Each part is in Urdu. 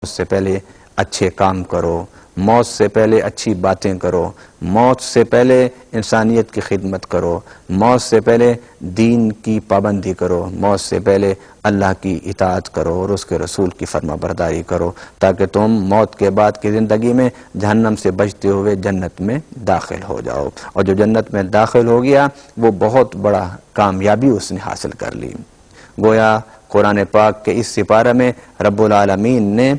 سے پہلے اچھے کام کرو، موت سے پہلے اچھی باتیں کرو، موت سے پہلے انسانیت کی خدمت کرو، موت سے پہلے دین کی پابندی کرو، موت سے پہلے اللہ کی اطاعت کرو اور اس کے رسول کی فرما برداری کرو، تاکہ تم موت کے بعد کی زندگی میں جہنم سے بچتے ہوئے جنت میں داخل ہو جاؤ، اور جو جنت میں داخل ہو گیا وہ بہت بڑا کامیابی اس نے حاصل کر لی۔ گویا قرآن پاک کے اس سپارہ میں رب العالمین نے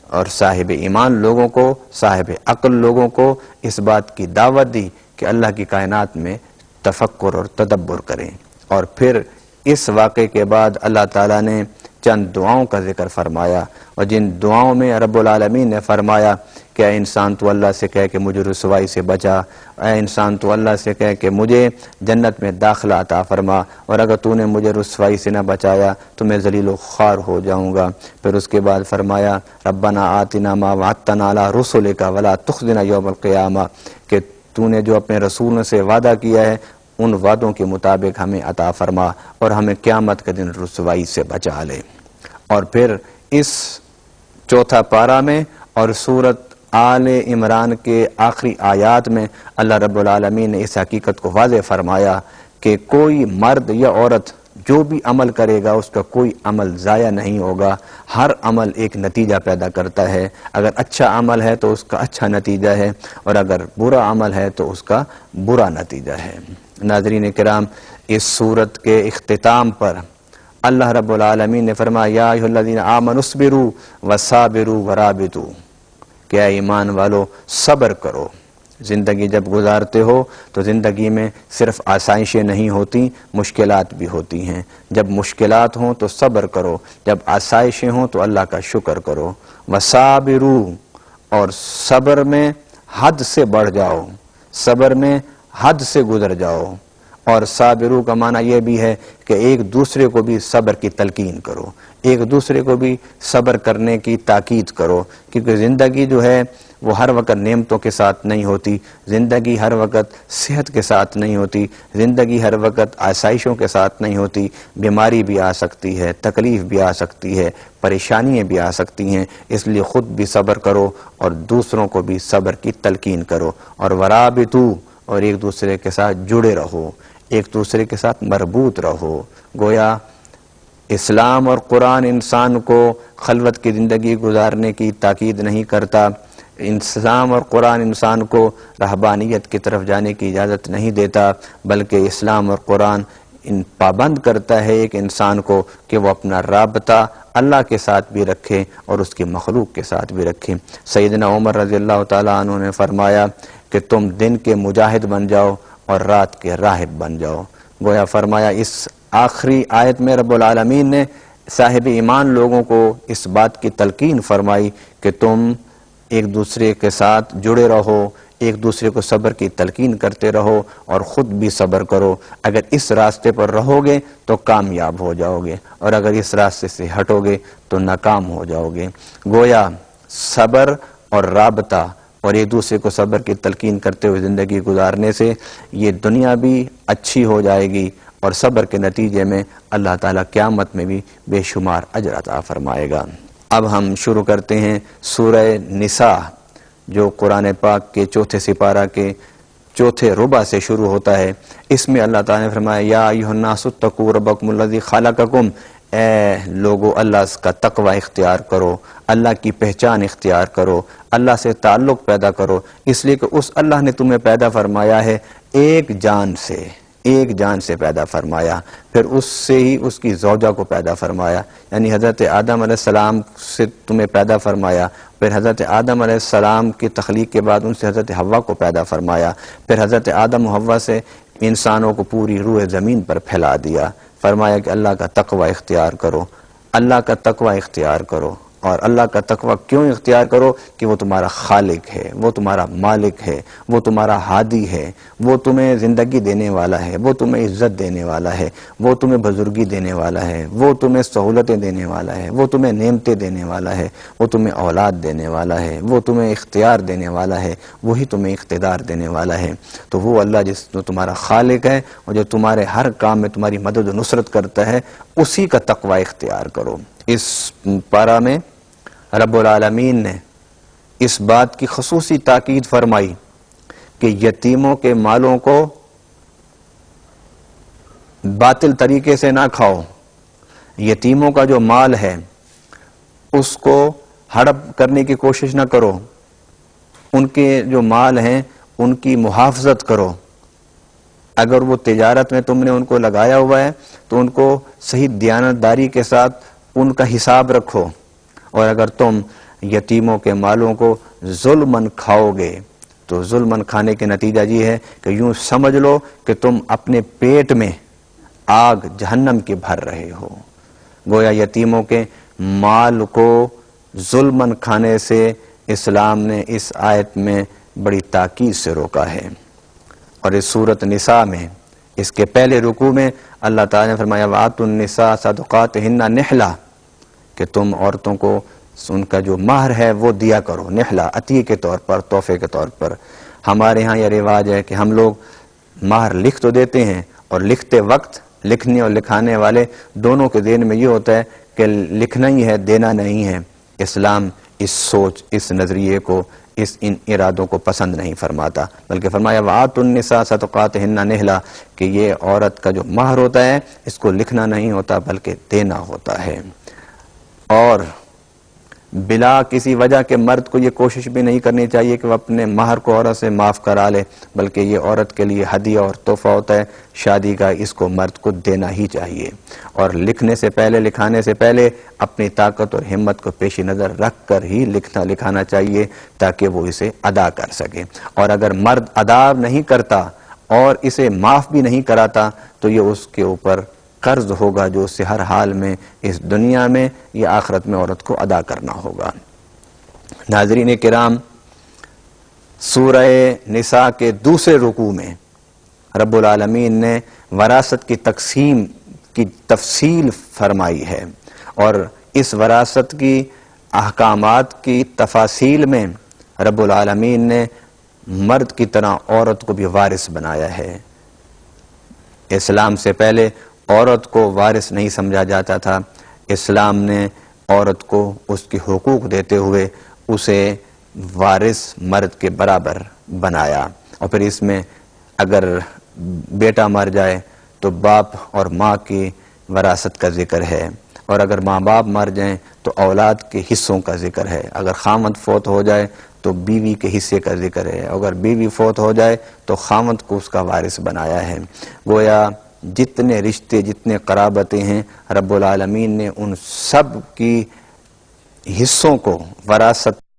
اور صاحب ایمان لوگوں کو، صاحب عقل لوگوں کو اس بات کی دعوت دی کہ اللہ کی کائنات میں تفکر اور تدبر کریں، اور پھر اس واقعے کے بعد اللہ تعالیٰ نے چند دعاؤں کا ذکر فرمایا، اور جن دعاؤں میں رب العالمین نے فرمایا کہ اے انسان تو اللہ سے کہے کہ مجھے رسوائی سے بچا، اے انسان تو اللہ سے کہے کہ مجھے جنت میں داخلہ عطا فرما، اور اگر تو نے مجھے رسوائی سے نہ بچایا تو میں ذلیل و خوار ہو جاؤں گا۔ پھر اس کے بعد فرمایا ربنا آتنا ما وعدتنا علی رسلک ولا تخزنا یوم القیامہ، کہ تو نے جو اپنے رسولوں سے وعدہ کیا ہے ان وعدوں کے مطابق ہمیں عطا فرما اور ہمیں قیامت کے دن رسوائی سے بچا لے۔ اور پھر اس چوتھا پارہ میں اور سورت آل عمران کے آخری آیات میں اللہ رب العالمین نے اس حقیقت کو واضح فرمایا کہ کوئی مرد یا عورت جو بھی عمل کرے گا اس کا کوئی عمل ضائع نہیں ہوگا، ہر عمل ایک نتیجہ پیدا کرتا ہے، اگر اچھا عمل ہے تو اس کا اچھا نتیجہ ہے، اور اگر برا عمل ہے تو اس کا برا نتیجہ ہے۔ ناظرین کرام، اس سورت کے اختتام پر اللہ رب العالمین نے فرمایا یا ایھا الذین آمنوا اصبروا وصابروا ورابطوا، کہ اے ایمان والو صبر کرو۔ زندگی جب گزارتے ہو تو زندگی میں صرف آسائشیں نہیں ہوتی، مشکلات بھی ہوتی ہیں، جب مشکلات ہوں تو صبر کرو، جب آسائشیں ہوں تو اللہ کا شکر کرو۔ وصابروا، اور صبر میں حد سے بڑھ جاؤ، صبر میں حد سے گزر جاؤ، اور صابرو کا معنی یہ بھی ہے کہ ایک دوسرے کو بھی صبر کی تلقین کرو، ایک دوسرے کو بھی صبر کرنے کی تاکید کرو، کیونکہ زندگی جو ہے وہ ہر وقت نعمتوں کے ساتھ نہیں ہوتی، زندگی ہر وقت صحت کے ساتھ نہیں ہوتی، زندگی ہر وقت آسائشوں کے ساتھ نہیں ہوتی، بیماری بھی آ سکتی ہے، تکلیف بھی آ سکتی ہے، پریشانیاں بھی آ سکتی ہیں، اس لیے خود بھی صبر کرو اور دوسروں کو بھی صبر کی تلقین کرو، اور ورابطو، اور ایک دوسرے کے ساتھ جڑے رہو، ایک دوسرے کے ساتھ مربوط رہو۔ گویا اسلام اور قرآن انسان کو خلوت کی زندگی گزارنے کی تاکید نہیں کرتا، اسلام اور قرآن انسان کو رہبانیت کی طرف جانے کی اجازت نہیں دیتا، بلکہ اسلام اور قرآن پابند کرتا ہے ایک انسان کو کہ وہ اپنا رابطہ اللہ کے ساتھ بھی رکھے اور اس کی مخلوق کے ساتھ بھی رکھے۔ سیدنا عمر رضی اللہ تعالیٰ عنہ نے فرمایا کہ تم دن کے مجاہد بن جاؤ اور رات کے راہب بن جاؤ۔ گویا فرمایا اس آخری آیت میں رب العالمین نے صاحب ایمان لوگوں کو اس بات کی تلقین فرمائی کہ تم ایک دوسرے کے ساتھ جڑے رہو، ایک دوسرے کو صبر کی تلقین کرتے رہو اور خود بھی صبر کرو، اگر اس راستے پر رہو گے تو کامیاب ہو جاؤ گے، اور اگر اس راستے سے ہٹو گے تو ناکام ہو جاؤ گے۔ گویا صبر اور رابطہ اور ایک دوسرے کو صبر کی تلقین کرتے ہوئے زندگی گزارنے سے یہ دنیا بھی اچھی ہو جائے گی، اور صبر کے نتیجے میں اللہ تعالیٰ قیامت میں بھی بے شمار اجر عطا فرمائے گا۔ اب ہم شروع کرتے ہیں سورہ نساء، جو قرآن پاک کے چوتھے سپارہ کے چوتھے ربع سے شروع ہوتا ہے۔ اس میں اللہ تعالیٰ نے فرمایا یا ایھا الناس اتقوا ربکم الذی خلقکم، اے لوگو اللہ کا تقوی اختیار کرو، اللہ کی پہچان اختیار کرو، اللہ سے تعلق پیدا کرو، اس لیے کہ اس اللہ نے تمہیں پیدا فرمایا ہے ایک جان سے پیدا فرمایا، پھر اس سے ہی اس کی زوجہ کو پیدا فرمایا، یعنی حضرت آدم علیہ السلام سے تمہیں پیدا فرمایا، پھر حضرت آدم علیہ السلام کی تخلیق کے بعد ان سے حضرت حوا کو پیدا فرمایا، پھر حضرت آدم و حوا سے انسانوں کو پوری روح زمین پر پھیلا دیا، فرمایا کہ اللہ کا تقوی اختیار کرو، اللہ کا تقوی اختیار کرو۔ اور اللہ کا تقوی کیوں اختیار کرو؟ کہ وہ تمہارا خالق ہے، وہ تمہارا مالک ہے، وہ تمہارا ہادی ہے، وہ تمہیں زندگی دینے والا ہے، وہ تمہیں عزت دینے والا ہے، وہ تمہیں بزرگی دینے والا ہے، وہ تمہیں سہولتیں دینے والا ہے، وہ تمہیں نعمتیں دینے والا ہے، وہ تمہیں اولاد دینے والا ہے، وہ تمہیں اختیار دینے والا ہے، وہی تمہیں اقتدار دینے والا ہے۔ تو وہ اللہ جو تمہارا خالق ہے اور جو تمہارے ہر کام میں تمہاری مدد و نصرت کرتا ہے، اسی کا تقوی اختیار کرو۔ اس پارہ میں رب العالمین نے اس بات کی خصوصی تاکید فرمائی کہ یتیموں کے مالوں کو باطل طریقے سے نہ کھاؤ، یتیموں کا جو مال ہے اس کو ہڑپ کرنے کی کوشش نہ کرو، ان کے جو مال ہیں ان کی محافظت کرو، اگر وہ تجارت میں تم نے ان کو لگایا ہوا ہے تو ان کو صحیح دیانتداری کے ساتھ ان کا حساب رکھو، اور اگر تم یتیموں کے مالوں کو ظلماً کھاؤ گے تو ظلماً کھانے کے نتیجہ یہ ہے کہ یوں سمجھ لو کہ تم اپنے پیٹ میں آگ جہنم کی بھر رہے ہو۔ گویا یتیموں کے مال کو ظلماً کھانے سے اسلام نے اس آیت میں بڑی تاکید سے روکا ہے۔ اور اس سورۃ نساء میں اس کے پہلے رکوع میں اللہ تعالیٰ نے فرمایا وَآتُوا النِّسَاءَ صَدُقَاتِهِنَّ نِحْلَةً، کہ تم عورتوں کو ان کا جو مہر ہے وہ دیا کرو، نحلہ عطیے کے طور پر، تحفے کے طور پر۔ ہمارے ہاں یہ رواج ہے کہ ہم لوگ مہر لکھ تو دیتے ہیں، اور لکھتے وقت لکھنے اور لکھانے والے دونوں کے ذہن میں یہ ہوتا ہے کہ لکھنا ہی ہے، دینا نہیں ہے۔ اسلام اس سوچ، اس نظریے کو، ان ارادوں کو پسند نہیں فرماتا، بلکہ فرمایا وَآتُوا النِّسَاءَ صَدُقَاتِهِنَّ نِحْلَةً، کہ یہ عورت کا جو مہر ہوتا ہے اس کو لکھنا نہیں ہوتا بلکہ دینا ہوتا ہے۔ اور بلا کسی وجہ کے مرد کو یہ کوشش بھی نہیں کرنی چاہیے کہ وہ اپنے مہر کو عورت سے معاف کرا لے، بلکہ یہ عورت کے لیے ہدیہ اور تحفہ ہوتا ہے شادی کا، اس کو مرد کو دینا ہی چاہیے، اور لکھنے سے پہلے، لکھانے سے پہلے اپنی طاقت اور ہمت کو پیش نظر رکھ کر ہی لکھانا چاہیے تاکہ وہ اسے ادا کر سکے۔ اور اگر مرد ادا نہیں کرتا اور اسے معاف بھی نہیں کراتا تو یہ اس کے اوپر قرض ہوگا جو اس سے ہر حال میں اس دنیا میں یا آخرت میں عورت کو ادا کرنا ہوگا۔ ناظرین کرام، سورہ نساء کے دوسرے رکوع میں رب العالمین نے وراثت کی تقسیم کی تفصیل فرمائی ہے، اور اس وراثت کی احکامات کی تفاصیل میں رب العالمین نے مرد کی طرح عورت کو بھی وارث بنایا ہے۔ اسلام سے پہلے عورت کو وارث نہیں سمجھا جاتا تھا، اسلام نے عورت کو اس کی حقوق دیتے ہوئے اسے وارث مرد کے برابر بنایا۔ اور پھر اس میں اگر بیٹا مر جائے تو باپ اور ماں کی وراثت کا ذکر ہے، اور اگر ماں باپ مر جائیں تو اولاد کے حصوں کا ذکر ہے، اگر خاوند فوت ہو جائے تو بیوی کے حصے کا ذکر ہے، اگر بیوی فوت ہو جائے تو خاوند کو اس کا وارث بنایا ہے۔ گویا جتنے رشتے، جتنے قرابتیں ہیں، رب العالمین نے ان سب کی حصوں کو وراثت